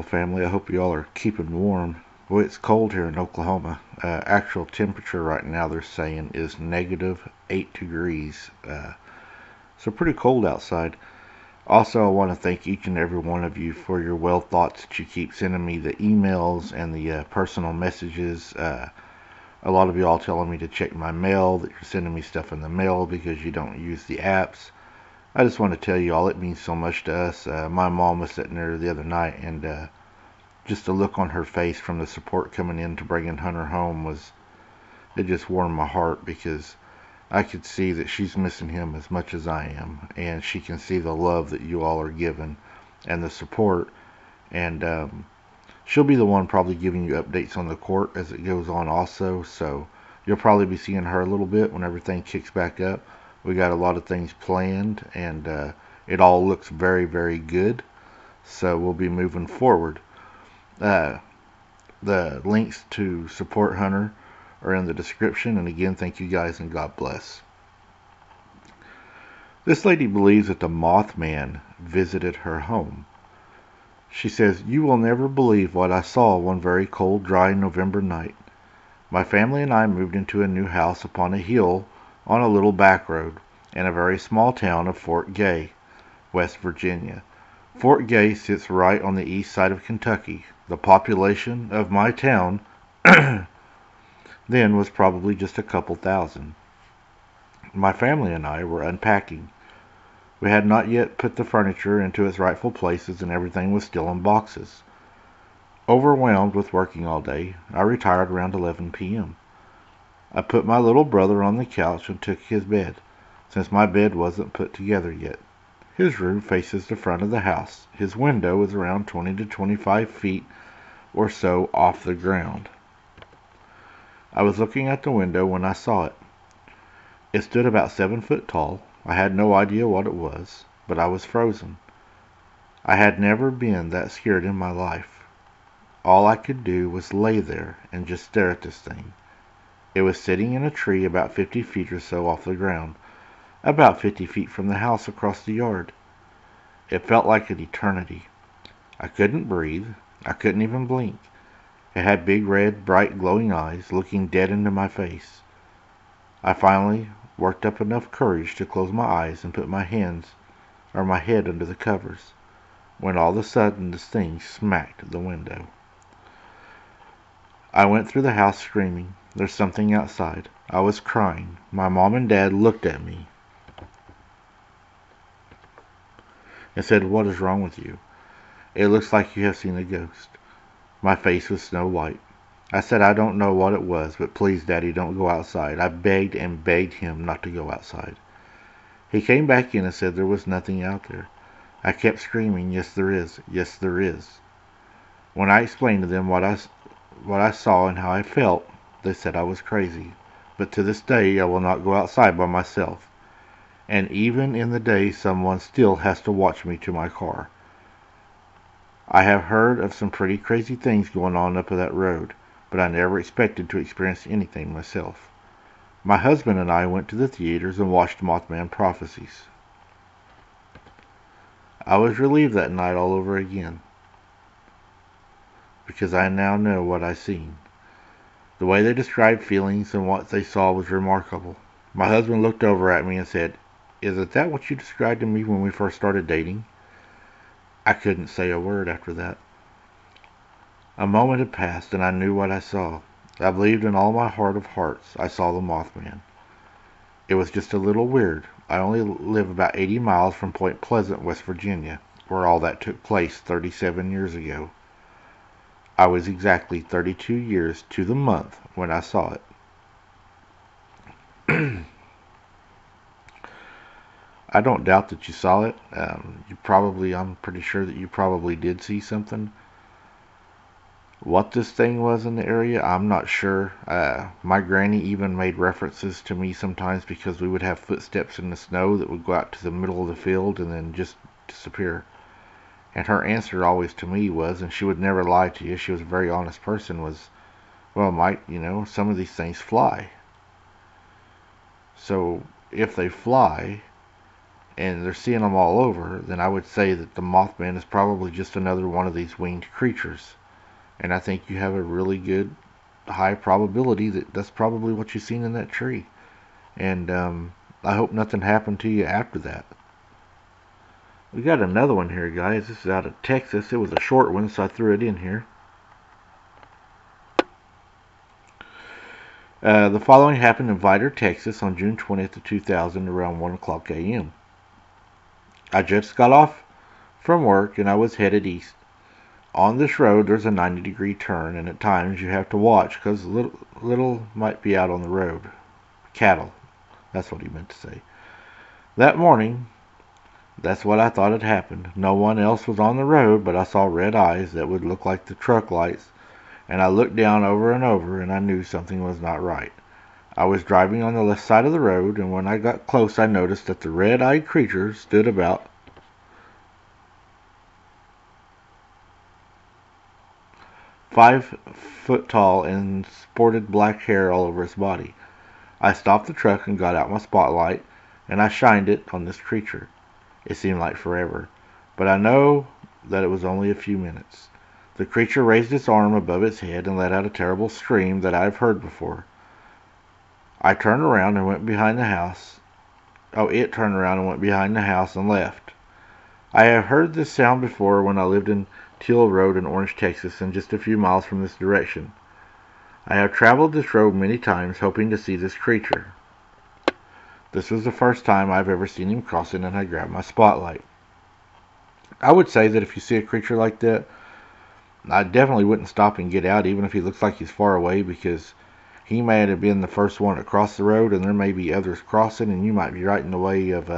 family. I hope you all are keeping warm. Boy, it's cold here in Oklahoma. Actual temperature right now, they're saying, is negative 8 degrees. So pretty cold outside. Also, I want to thank each and every one of you for your well thoughts that you keep sending me, the emails and the personal messages. A lot of you all telling me to check my mail, that you're sending me stuff in the mail because you don't use the apps. I just want to tell you all it means so much to us. My mom was sitting there the other night, and just the look on her face from the support coming in to bringing Hunter home it just warmed my heart, because I could see that she's missing him as much as I am, and she can see the love that you all are giving and the support. And she'll be the one probably giving you updates on the court as it goes on also, so you'll probably be seeing her a little bit when everything kicks back up. We got a lot of things planned, and it all looks very, very good. So we'll be moving forward. Uh, the links to support Hunter are in the description. And again, thank you guys and God bless. This lady believes that the Mothman visited her home. She says, "You will never believe what I saw one very cold, dry November night. My family and I moved into a new house upon a hill on a little back road in a very small town of Fort Gay, West Virginia. Fort Gay sits right on the east side of Kentucky. The population of my town then was probably just a couple thousand. My family and I were unpacking. We had not yet put the furniture into its rightful places, and everything was still in boxes. Overwhelmed with working all day, I retired around 11 p.m. I put my little brother on the couch and took his bed, since my bed wasn't put together yet. His room faces the front of the house. His window is around 20 to 25 feet or so off the ground. I was looking at the window when I saw it. It stood about 7 foot tall. I had no idea what it was, but I was frozen. I had never been that scared in my life. All I could do was lay there and just stare at this thing. It was sitting in a tree about 50 feet or so off the ground, about 50 feet from the house across the yard. It felt like an eternity. I couldn't breathe. I couldn't even blink. It had big red, bright, glowing eyes looking dead into my face. I finally worked up enough courage to close my eyes and put my head under the covers, when all of a sudden this thing smacked the window. I went through the house screaming. There's something outside. I was crying. My mom and dad looked at me and said, "What is wrong with you? It looks like you have seen a ghost." My face was snow white. I said, "I don't know what it was, but please, Daddy, don't go outside." I begged and begged him not to go outside. He came back in and said there was nothing out there. I kept screaming, "Yes, there is. Yes, there is." When I explained to them what I saw and how I felt, they said I was crazy. But to this day, I will not go outside by myself. And even in the day, someone still has to watch me to my car. I have heard of some pretty crazy things going on up that road, but I never expected to experience anything myself. My husband and I went to the theaters and watched Mothman Prophecies. I was relieved that night all over again, because I now know what I seen. The way they described feelings and what they saw was remarkable. My husband looked over at me and said, "Isn't that what you described to me when we first started dating?" I couldn't say a word after that. A moment had passed, and I knew what I saw. I believed in all my heart of hearts I saw the Mothman. It was just a little weird. I only live about 80 miles from Point Pleasant, West Virginia, where all that took place 37 years ago. I was exactly 32 years to the month when I saw it. I don't doubt that you saw it. I'm pretty sure that you probably did see something. What this thing was in the area, I'm not sure. My granny even made references to me sometimes, because we would have footsteps in the snow that would go out to the middle of the field and then just disappear. And her answer always to me was, and she would never lie to you, she was a very honest person, was, "Well, Mike, some of these things fly. So if they fly, and they're seeing them all over, then I would say that the Mothman is probably just another one of these winged creatures. And I think you have a really good high probability that that's probably what you've seen in that tree. And I hope nothing happened to you after that. We got another one here, guys. This is out of Texas. It was a short one, so I threw it in here. The following happened in Vidor, Texas on June 20th of 2000 around 1 o'clock a.m. I just got off from work and I was headed east. On this road there's a 90-degree turn, and at times you have to watch because little might be out on the road. Cattle. That's what he meant to say. That morning, that's what I thought had happened. No one else was on the road, but I saw red eyes that would look like the truck lights, and I looked down over and over, and I knew something was not right. I was driving on the left side of the road, and when I got close I noticed that the red-eyed creature stood about 5 foot tall and sported black hair all over his body. I stopped the truck and got out my spotlight, and I shined it on this creature. It seemed like forever, but I know that it was only a few minutes. The creature raised its arm above its head and let out a terrible scream that I have heard before. I turned around and went behind the house. It turned around and went behind the house and left. I have heard this sound before when I lived in Teal Road in Orange, Texas, and just a few miles from this direction. I have traveled this road many times hoping to see this creature. This was the first time I've ever seen him crossing, and I grabbed my spotlight. I would say that if you see a creature like that, I definitely wouldn't stop and get out, even if he looks like he's far away, because he may have been the first one to cross the road, and there may be others crossing, and you might be right in the way of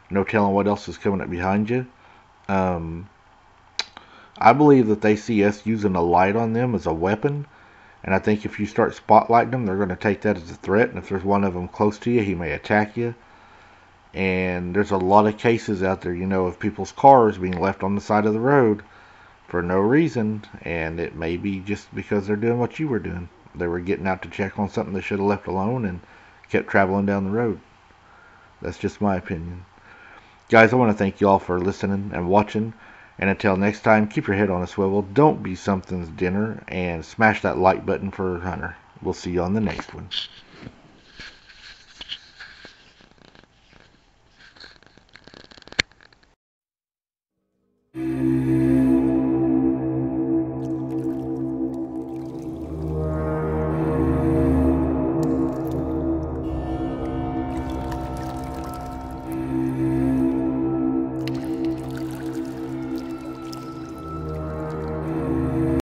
no telling what else is coming up behind you. I believe that they see us using a light on them as a weapon, and I think if you start spotlighting them, they're going to take that as a threat, and if there's one of them close to you, he may attack you. And there's a lot of cases out there, of people's cars being left on the side of the road for no reason, and it may be just because they're doing what you were doing. They were getting out to check on something they should have left alone and kept traveling down the road. That's just my opinion. Guys, I want to thank you all for listening and watching, and until next time, keep your head on a swivel, don't be something's dinner, and smash that like button for Hunter. We'll see you on the next one.